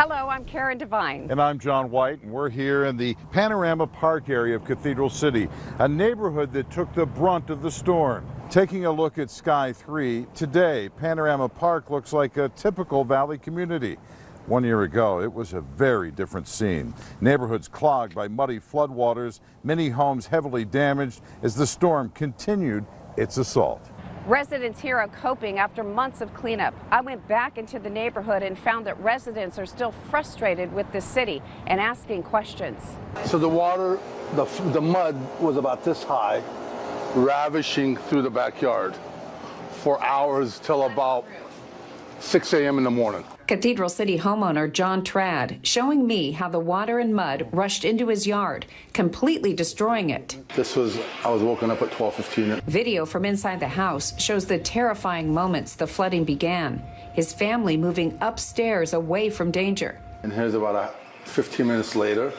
Hello, I'm Karen Devine. And I'm John White, and we're here in the Panorama Park area of Cathedral City, a neighborhood that took the brunt of the storm. Taking a look at Sky 3, today Panorama Park looks like a typical valley community. 1 year ago, it was a very different scene. Neighborhoods clogged by muddy floodwaters, many homes heavily damaged as the storm continued its assault. Residents here are coping after months of cleanup. I went back into the neighborhood and found that residents are still frustrated with the city and asking questions. So the water, the mud was about this high, ravishing through the backyard for hours till about 6 a.m. in the morning. Cathedral City homeowner John Trad showing me how the water and mud rushed into his yard, completely destroying it. I was woken up at 12:15. Video from inside the house shows the terrifying moments the flooding began. His family moving upstairs away from danger. And here's about 15 minutes later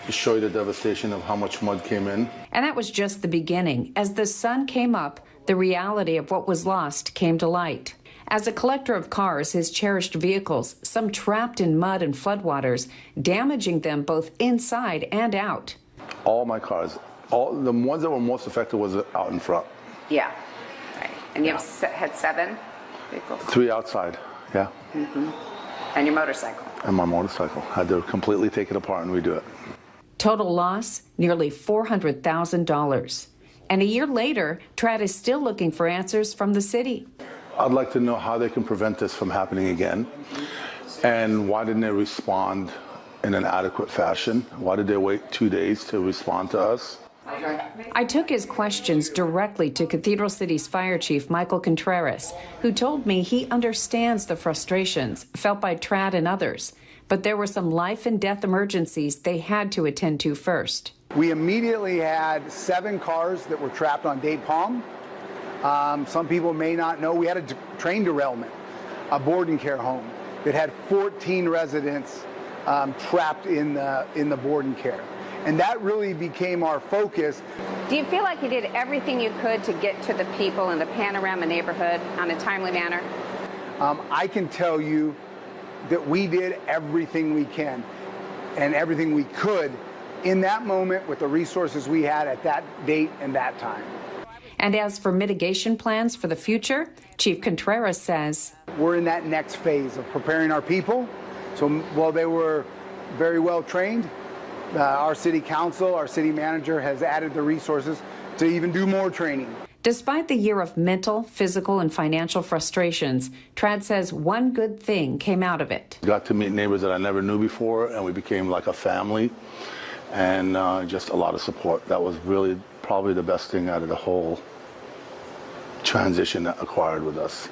to show you the devastation of how much mud came in. And that was just the beginning. As the sun came up, the reality of what was lost came to light. As a collector of cars, his cherished vehicles, some trapped in mud and floodwaters, damaging them both inside and out. All my cars, the ones that were most affected was out in front. Yeah, right. And you had 7 vehicles? 3 outside, yeah. Mm-hmm. And your motorcycle? And my motorcycle. Had to completely take it apart and redo it. Total loss, nearly $400,000. And a year later, Trad is still looking for answers from the city. I'd like to know how they can prevent this from happening again. And why didn't they respond in an adequate fashion? Why did they wait 2 days to respond to us? I took his questions directly to Cathedral City's Fire Chief, Michael Contreras, who told me he understands the frustrations felt by Trad and others, but there were some life and death emergencies they had to attend to first. We immediately had 7 cars that were trapped on Dade Palm. Some people may not know we had a train derailment, a board and care home that had 14 residents trapped in the board and care. And that really became our focus. Do you feel like you did everything you could to get to the people in the Panorama neighborhood on a timely manner? I can tell you that we did everything we can and everything we could in that moment with the resources we had at that date and that time. And as for mitigation plans for the future, Chief Contreras says, we're in that next phase of preparing our people. So while they were very well trained, our city council, our city manager has added the resources to even do more training. Despite the year of mental, physical, and financial frustrations, Trad says one good thing came out of it. Got to meet neighbors that I never knew before, and we became like a family, and just a lot of support. That was really probably the best thing out of the whole transition that occurred with us.